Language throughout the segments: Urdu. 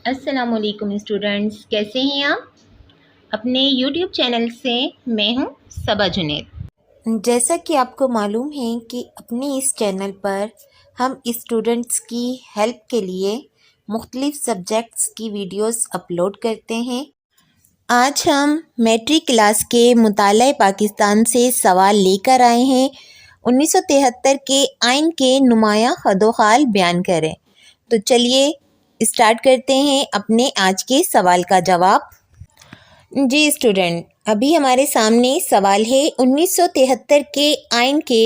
السلام علیکم اسٹوڈنٹس، کیسے ہیں آپ؟ اپنے یوٹیوب چینل سے میں ہوں صبا جنید۔ جیسا کہ آپ کو معلوم ہے کہ اپنے اس چینل پر ہم اسٹوڈنٹس کی ہیلپ کے لیے مختلف سبجیکٹس کی ویڈیوز اپلوڈ کرتے ہیں۔ آج ہم میٹرک کلاس کے مطالعہ پاکستان سے سوال لے کر آئے ہیں۔ 1973 کے آئین کے نمایاں خد و خال بیان کریں۔ تو چلیے اسٹارٹ کرتے ہیں اپنے آج کے سوال کا جواب۔ جی اسٹوڈنٹ، ابھی ہمارے سامنے سوال ہے 1973 کے آئین کے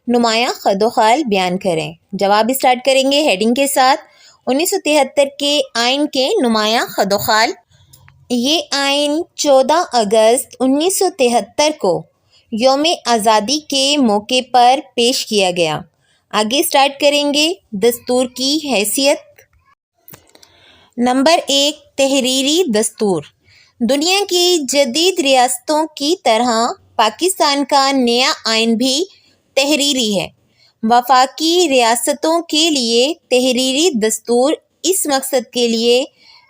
نمایاں خد و خال بیان کریں۔ جواب اسٹارٹ کریں گے ہیڈنگ کے ساتھ 1973 کے آئین کے نمایاں خد و خال۔ یہ آئین 14 اگست 1973 کو یوم آزادی کے موقع پر پیش کیا گیا۔ آگے اسٹارٹ کریں گے دستور کی حیثیت۔ نمبر 1، تحریری دستور۔ دنیا کی جدید ریاستوں کی طرح پاکستان کا نیا آئین بھی تحریری ہے۔ وفاقی ریاستوں کے لیے تحریری دستور اس مقصد کے لیے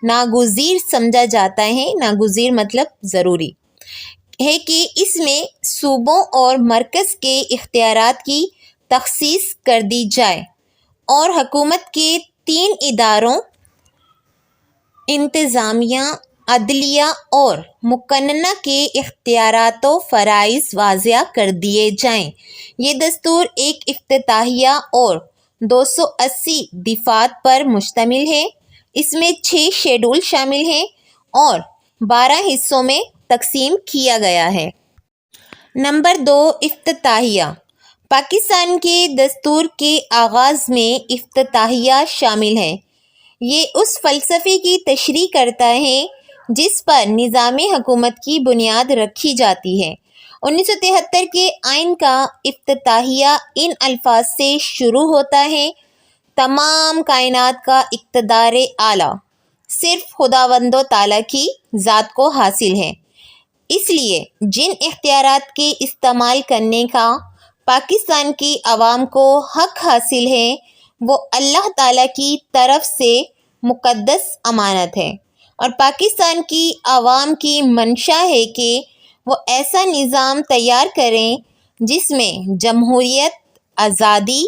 ناگزیر سمجھا جاتا ہے، ناگزیر مطلب ضروری ہے کہ اس میں صوبوں اور مرکز کے اختیارات کی تخصیص کر دی جائے اور حکومت کے 3 اداروں انتظامیہ، عدلیہ اور مقننہ کے اختیارات و فرائض واضح کر دیے جائیں۔ یہ دستور ایک افتتاحیہ اور 280 دفعات پر مشتمل ہے۔ اس میں 6 شیڈول شامل ہیں اور 12 حصوں میں تقسیم کیا گیا ہے۔ نمبر 2، افتتاحیہ۔ پاکستان کے دستور کے آغاز میں افتتاحیہ شامل ہے۔ یہ اس فلسفے کی تشریح کرتا ہے جس پر نظام حکومت کی بنیاد رکھی جاتی ہے۔ 1973 کے آئین کا افتتاحیہ ان الفاظ سے شروع ہوتا ہے: تمام کائنات کا اقتدار اعلیٰ صرف خداوند تعالیٰ کی ذات کو حاصل ہے، اس لیے جن اختیارات کے استعمال کرنے کا پاکستان کی عوام کو حق حاصل ہے وہ اللہ تعالیٰ کی طرف سے مقدس امانت ہے، اور پاکستان کی عوام کی منشا ہے کہ وہ ایسا نظام تیار کریں جس میں جمہوریت، آزادی،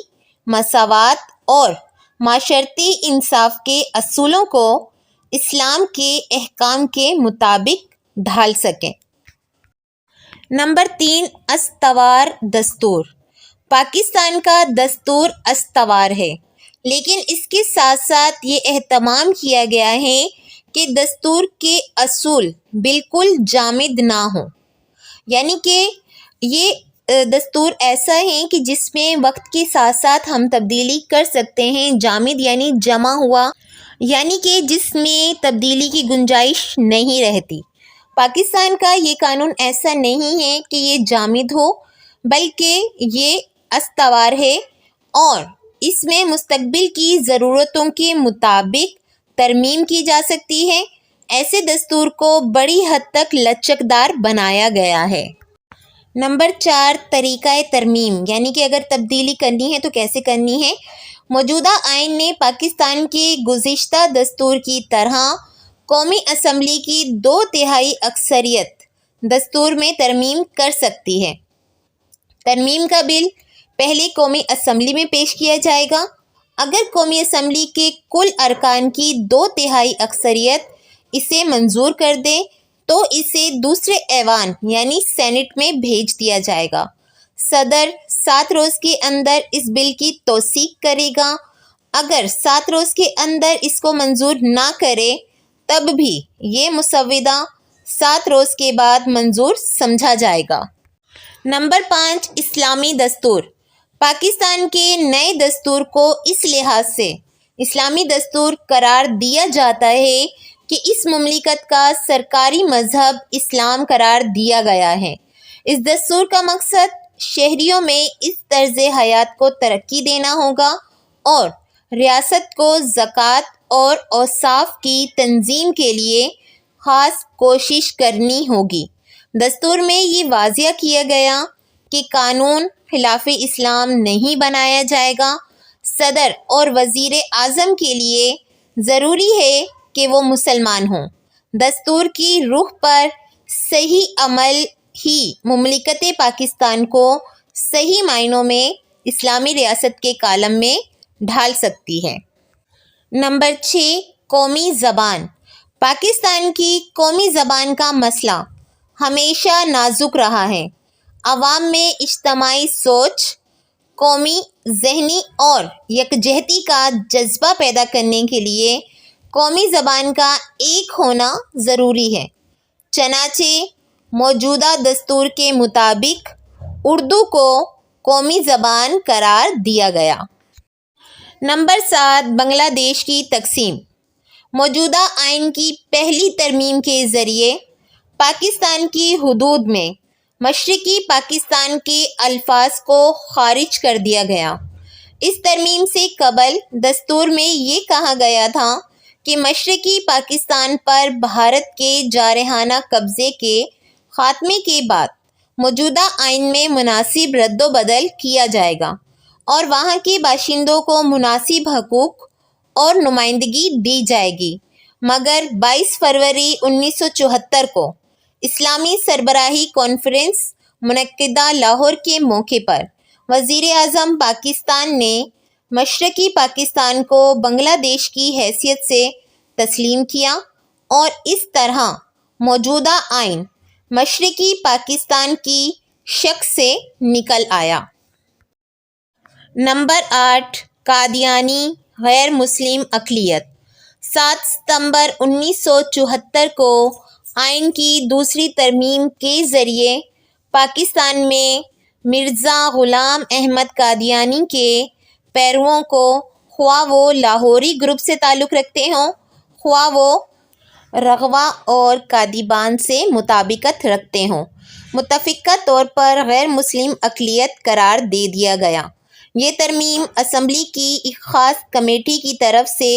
مساوات اور معاشرتی انصاف کے اصولوں کو اسلام کے احکام کے مطابق ڈھال سکیں۔ نمبر 3، استوار دستور۔ پاکستان کا دستور استوار ہے، لیکن اس کے ساتھ ساتھ یہ اہتمام کیا گیا ہے کہ دستور کے اصول بالکل جامد نہ ہوں، یعنی کہ یہ دستور ایسا ہے کہ جس میں وقت کے ساتھ ساتھ ہم تبدیلی کر سکتے ہیں۔ جامد یعنی جمع ہوا، یعنی کہ جس میں تبدیلی کی گنجائش نہیں رہتی۔ پاکستان کا یہ قانون ایسا نہیں ہے کہ یہ جامد ہو، بلکہ یہ استوار ہے اور اس میں مستقبل کی ضرورتوں کے مطابق ترمیم کی جا سکتی ہے۔ ایسے دستور کو بڑی حد تک لچکدار بنایا گیا ہے۔ نمبر 4، طریقہ ترمیم، یعنی کہ اگر تبدیلی کرنی ہے تو کیسے کرنی ہے۔ موجودہ آئین نے پاکستان کے گزشتہ دستور کی طرح قومی اسمبلی کی 2/3 اکثریت دستور میں ترمیم کر سکتی ہے۔ ترمیم کا بل پہلے قومی اسمبلی میں پیش کیا جائے گا۔ اگر قومی اسمبلی کے کل ارکان کی 2/3 اکثریت اسے منظور کر دے تو اسے دوسرے ایوان یعنی سینٹ میں بھیج دیا جائے گا۔ صدر 7 روز کے اندر اس بل کی توثیق کرے گا۔ اگر 7 روز کے اندر اس کو منظور نہ کرے تب بھی یہ مسودہ 7 روز کے بعد منظور سمجھا جائے گا۔ نمبر 5، اسلامی دستور۔ پاکستان کے نئے دستور کو اس لحاظ سے اسلامی دستور قرار دیا جاتا ہے کہ اس مملکت کا سرکاری مذہب اسلام قرار دیا گیا ہے۔ اس دستور کا مقصد شہریوں میں اس طرز حیات کو ترقی دینا ہوگا اور ریاست کو زکوٰۃ اور اوصاف کی تنظیم کے لیے خاص کوشش کرنی ہوگی۔ دستور میں یہ واضح کیا گیا کہ قانون خلاف اسلام نہیں بنایا جائے گا۔ صدر اور وزیر اعظم کے لیے ضروری ہے کہ وہ مسلمان ہوں۔ دستور کی روح پر صحیح عمل ہی مملکت پاکستان کو صحیح معنوں میں اسلامی ریاست کے کالم میں ڈھال سکتی ہے۔ نمبر 6، قومی زبان۔ پاکستان کی قومی زبان کا مسئلہ ہمیشہ نازک رہا ہے۔ عوام میں اجتماعی سوچ، قومی ذہنی اور یکجہتی کا جذبہ پیدا کرنے کے لیے قومی زبان کا ایک ہونا ضروری ہے۔ چنانچہ موجودہ دستور کے مطابق اردو کو قومی زبان قرار دیا گیا۔ نمبر 7، بنگلہ دیش کی تقسیم۔ موجودہ آئین کی پہلی ترمیم کے ذریعے پاکستان کی حدود میں مشرقی پاکستان کے الفاظ کو خارج کر دیا گیا۔ اس ترمیم سے قبل دستور میں یہ کہا گیا تھا کہ مشرقی پاکستان پر بھارت کے جارحانہ قبضے کے خاتمے کے بعد موجودہ آئین میں مناسب رد و بدل کیا جائے گا اور وہاں کے باشندوں کو مناسب حقوق اور نمائندگی دی جائے گی، مگر 22 فروری 1974 کو اسلامی سربراہی کانفرنس منعقدہ لاہور کے موقع پر وزیر اعظم پاکستان نے مشرقی پاکستان کو بنگلہ دیش کی حیثیت سے تسلیم کیا اور اس طرح موجودہ آئین مشرقی پاکستان کی شکل سے نکل آیا۔ نمبر 8، قادیانی غیر مسلم اقلیت۔ 7 ستمبر 1974 کو آئین کی دوسری ترمیم کے ذریعے پاکستان میں مرزا غلام احمد قادیانی کے پیرووں کو خواہ وہ لاہوری گروپ سے تعلق رکھتے ہوں، خواہ وہ رغوا اور قادیبان سے مطابقت رکھتے ہوں، متفقہ طور پر غیر مسلم اقلیت قرار دے دیا گیا۔ یہ ترمیم اسمبلی کی ایک خاص کمیٹی کی طرف سے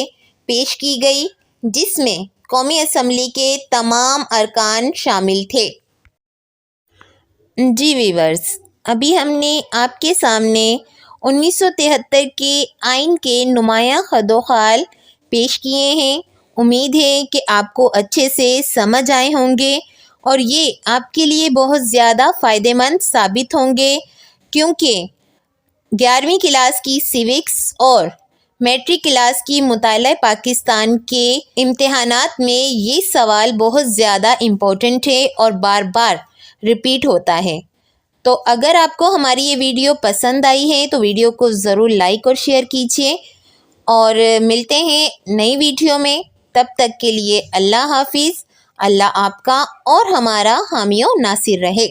پیش کی گئی جس میں قومی اسمبلی کے تمام ارکان شامل تھے۔ جی ویورز، ابھی ہم نے آپ کے سامنے 1973 کے آئین کے نمایاں خد و خال پیش کیے ہیں۔ امید ہے کہ آپ کو اچھے سے سمجھ آئے ہوں گے اور یہ آپ کے لیے بہت زیادہ فائدہ مند ثابت ہوں گے، کیونکہ 11ویں کلاس کی سیوکس اور میٹرک کلاس کی مطالعہ پاکستان کے امتحانات میں یہ سوال بہت زیادہ امپورٹنٹ ہے اور بار بار ریپیٹ ہوتا ہے۔ تو اگر آپ کو ہماری یہ ویڈیو پسند آئی ہے تو ویڈیو کو ضرور لائک اور شیئر کیجیے، اور ملتے ہیں نئی ویڈیو میں۔ تب تک کے لیے اللہ حافظ۔ اللہ آپ کا اور ہمارا حامی و ناصر رہے۔